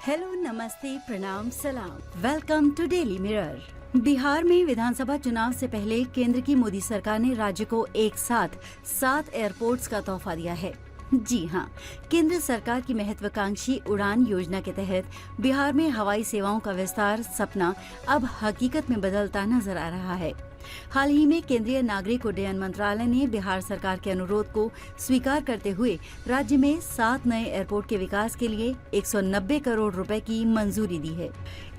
Hello, नमस्ते, प्रणाम, सलाम। Welcome to Daily Mirror. Bihar में विधानसभा चुनाव से पहले केंद्र की मोदी सरकार ने राज्य को एक साथ 7 एयरपोर्ट्स का तोहफा दिया है। जी हाँ, केंद्र सरकार की महत्वाकांक्षी उड़ान योजना के तहत बिहार में हवाई सेवाओं का विस्तार सपना अब हकीकत में बदलता नजर आ रहा है। हाल ही में केंद्रीय नागरिक उड्डयन मंत्रालय ने बिहार सरकार के अनुरोध को स्वीकार करते हुए राज्य में 7 नए एयरपोर्ट के विकास के लिए 190 करोड़ रुपए की मंजूरी दी है।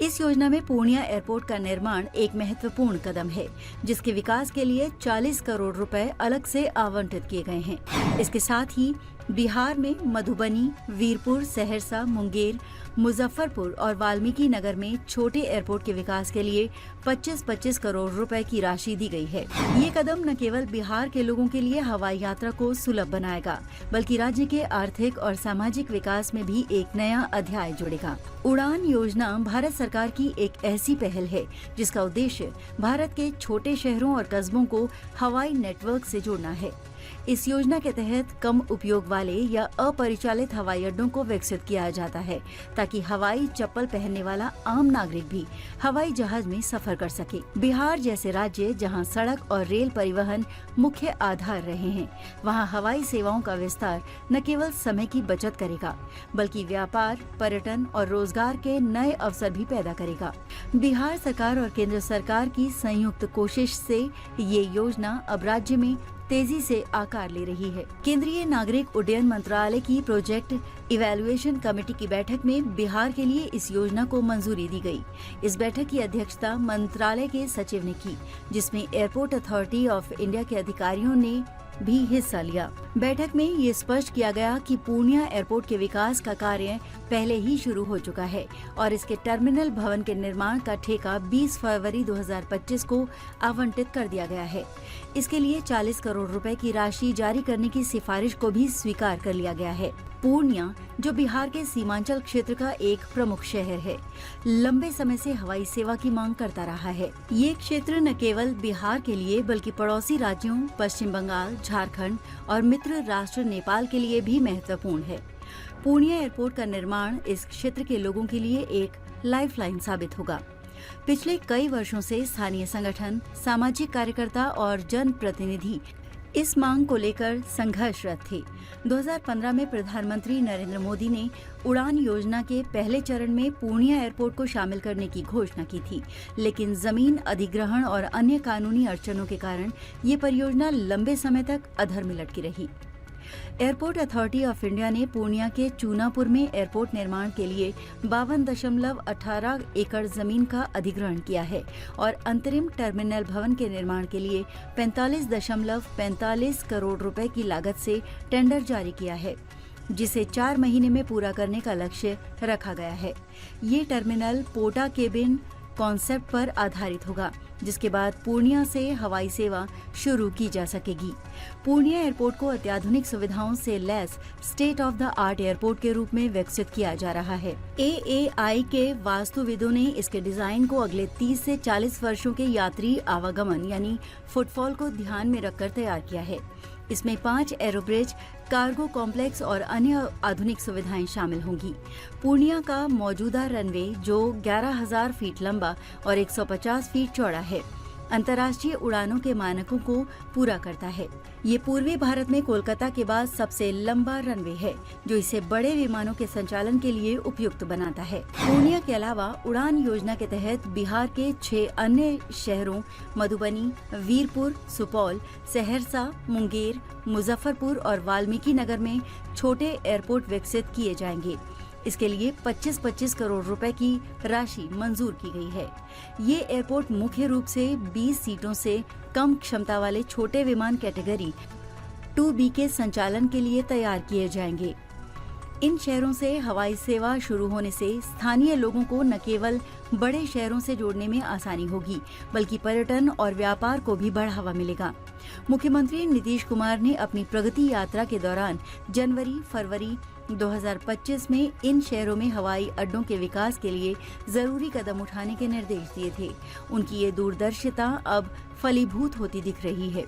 इस योजना में पूर्णिया एयरपोर्ट का निर्माण एक महत्वपूर्ण कदम है, जिसके विकास के लिए 40 करोड़ रुपए अलग से आवंटित किए गए हैं। इसके साथ ही बिहार में मधुबनी, वीरपुर, सहरसा, मुंगेर, मुजफ्फरपुर और वाल्मीकि नगर में छोटे एयरपोर्ट के विकास के लिए 25-25 करोड़ रुपए की राशि दी गई है। ये कदम न केवल बिहार के लोगों के लिए हवाई यात्रा को सुलभ बनाएगा, बल्कि राज्य के आर्थिक और सामाजिक विकास में भी एक नया अध्याय जोड़ेगा। उड़ान योजना भारत सरकार की एक ऐसी पहल है जिसका उद्देश्य भारत के छोटे शहरों और कस्बों को हवाई नेटवर्क से जोड़ना है। इस योजना के तहत कम उपयोग वाले या अपरिचालित हवाई अड्डों को विकसित किया जाता है, ताकि हवाई चप्पल पहनने वाला आम नागरिक भी हवाई जहाज में सफर कर सके। बिहार जैसे राज्य जहां सड़क और रेल परिवहन मुख्य आधार रहे हैं, वहां हवाई सेवाओं का विस्तार न केवल समय की बचत करेगा, बल्कि व्यापार, पर्यटन और रोजगार के नए अवसर भी पैदा करेगा। बिहार सरकार और केंद्र सरकार की संयुक्त कोशिश से ये योजना अब राज्य में तेजी से आकार ले रही है। केंद्रीय नागरिक उड्डयन मंत्रालय की प्रोजेक्ट इवैल्यूएशन कमेटी की बैठक में बिहार के लिए इस योजना को मंजूरी दी गई। इस बैठक की अध्यक्षता मंत्रालय के सचिव ने की, जिसमें एयरपोर्ट अथॉरिटी ऑफ इंडिया के अधिकारियों ने भी हिस्सा लिया। बैठक में ये स्पष्ट किया गया कि पूर्णिया एयरपोर्ट के विकास का कार्य पहले ही शुरू हो चुका है और इसके टर्मिनल भवन के निर्माण का ठेका 20 फरवरी 2025 को आवंटित कर दिया गया है। इसके लिए 40 करोड़ रुपए की राशि जारी करने की सिफारिश को भी स्वीकार कर लिया गया है। पूर्णिया, जो बिहार के सीमांचल क्षेत्र का एक प्रमुख शहर है, लंबे समय से हवाई सेवा की मांग करता रहा है। ये क्षेत्र न केवल बिहार के लिए बल्कि पड़ोसी राज्यों पश्चिम बंगाल, झारखंड और मित्र राष्ट्र नेपाल के लिए भी महत्वपूर्ण है। पूर्णिया एयरपोर्ट का निर्माण इस क्षेत्र के लोगों के लिए एक लाइफलाइन साबित होगा। पिछले कई वर्षों से स्थानीय संगठन, सामाजिक कार्यकर्ता और जनप्रतिनिधि इस मांग को लेकर संघर्षरत थे। 2015 में प्रधानमंत्री नरेंद्र मोदी ने उड़ान योजना के पहले चरण में पूर्णिया एयरपोर्ट को शामिल करने की घोषणा की थी, लेकिन जमीन अधिग्रहण और अन्य कानूनी अड़चनों के कारण ये परियोजना लंबे समय तक अधर में लटकी रही। एयरपोर्ट अथॉरिटी ऑफ इंडिया ने पूर्णिया के चूनापुर में एयरपोर्ट निर्माण के लिए 52.18 एकड़ जमीन का अधिग्रहण किया है और अंतरिम टर्मिनल भवन के निर्माण के लिए 45.45 करोड़ रुपए की लागत से टेंडर जारी किया है, जिसे 4 महीने में पूरा करने का लक्ष्य रखा गया है। ये टर्मिनल पोटा केबिन कॉन्सेप्ट पर आधारित होगा, जिसके बाद पूर्णिया से हवाई सेवा शुरू की जा सकेगी। पूर्णिया एयरपोर्ट को अत्याधुनिक सुविधाओं से लैस state of the art airport के रूप में विकसित किया जा रहा है। AAI के वास्तुविदों ने इसके डिजाइन को अगले 30 से 40 वर्षों के यात्री आवागमन यानी फुटफॉल को ध्यान में रखकर तैयार किया है। इसमें 5 एरोब्रिज, कार्गो कॉम्प्लेक्स और अन्य आधुनिक सुविधाएं शामिल होंगी। पूर्णिया का मौजूदा रनवे, जो 11,000 फीट लंबा और 150 फीट चौड़ा है, अंतर्राष्ट्रीय उड़ानों के मानकों को पूरा करता है। ये पूर्वी भारत में कोलकाता के बाद सबसे लंबा रनवे है, जो इसे बड़े विमानों के संचालन के लिए उपयुक्त बनाता है। पूर्णिया के अलावा उड़ान योजना के तहत बिहार के 6 अन्य शहरों मधुबनी, वीरपुर, सुपौल, सहरसा, मुंगेर, मुजफ्फरपुर और वाल्मीकि नगर में छोटे एयरपोर्ट विकसित किए जाएंगे। इसके लिए 25-25 करोड़ रुपए की राशि मंजूर की गई है। ये एयरपोर्ट मुख्य रूप से 20 सीटों से कम क्षमता वाले छोटे विमान कैटेगरी 2B के संचालन के लिए तैयार किए जाएंगे। इन शहरों से हवाई सेवा शुरू होने से स्थानीय लोगों को न केवल बड़े शहरों से जोड़ने में आसानी होगी, बल्कि पर्यटन और व्यापार को भी बढ़ावा मिलेगा। मुख्यमंत्री नीतीश कुमार ने अपनी प्रगति यात्रा के दौरान जनवरी-फरवरी 2025 में इन शहरों में हवाई अड्डों के विकास के लिए जरूरी कदम उठाने के निर्देश दिए थे। उनकी ये दूरदर्शिता अब फलीभूत होती दिख रही है।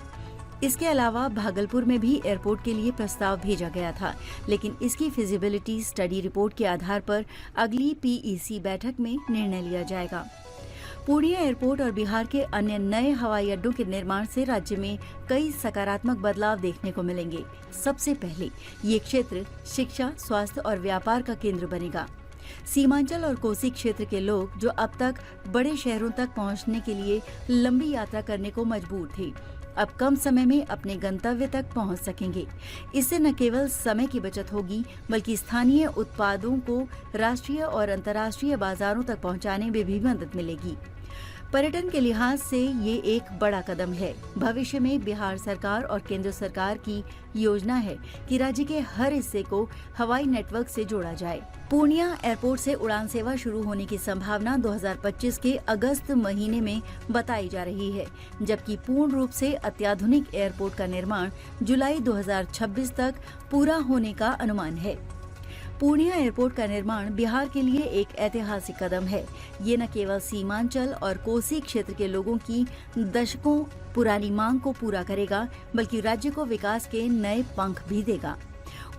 इसके अलावा भागलपुर में भी एयरपोर्ट के लिए प्रस्ताव भेजा गया था, लेकिन इसकी फिजिबिलिटी स्टडी रिपोर्ट के आधार पर अगली पीईसी बैठक में निर्णय लिया जाएगा। पूर्णिया एयरपोर्ट और बिहार के अन्य नए हवाई अड्डों के निर्माण से राज्य में कई सकारात्मक बदलाव देखने को मिलेंगे। सबसे पहले ये क्षेत्र शिक्षा, स्वास्थ्य और व्यापार का केंद्र बनेगा। सीमांचल और कोसी क्षेत्र के लोग जो अब तक बड़े शहरों तक पहुंचने के लिए लंबी यात्रा करने को मजबूर थे, अब कम समय में अपने गंतव्य तक पहुंच सकेंगे। इससे न केवल समय की बचत होगी, बल्कि स्थानीय उत्पादों को राष्ट्रीय और अंतर्राष्ट्रीय बाजारों तक पहुंचाने में भी मदद मिलेगी। पर्यटन के लिहाज से ये एक बड़ा कदम है। भविष्य में बिहार सरकार और केंद्र सरकार की योजना है कि राज्य के हर हिस्से को हवाई नेटवर्क से जोड़ा जाए। पूर्णिया एयरपोर्ट से उड़ान सेवा शुरू होने की संभावना 2025 के अगस्त महीने में बताई जा रही है, जबकि पूर्ण रूप से अत्याधुनिक एयरपोर्ट का निर्माण जुलाई 2026 तक पूरा होने का अनुमान है। पूर्णिया एयरपोर्ट का निर्माण बिहार के लिए एक ऐतिहासिक कदम है। ये न केवल सीमांचल और कोसी क्षेत्र के लोगों की दशकों पुरानी मांग को पूरा करेगा, बल्कि राज्य को विकास के नए पंख भी देगा।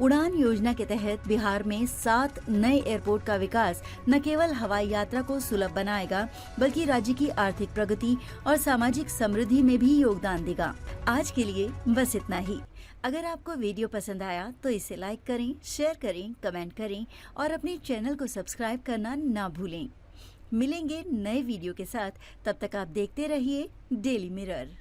उड़ान योजना के तहत बिहार में 7 नए एयरपोर्ट का विकास न केवल हवाई यात्रा को सुलभ बनाएगा, बल्कि राज्य की आर्थिक प्रगति और सामाजिक समृद्धि में भी योगदान देगा। आज के लिए बस इतना ही। अगर आपको वीडियो पसंद आया तो इसे लाइक करें, शेयर करें, कमेंट करें और अपने चैनल को सब्सक्राइब करना ना भूलें। मिलेंगे नए वीडियो के साथ, तब तक आप देखते रहिए डेली मिरर।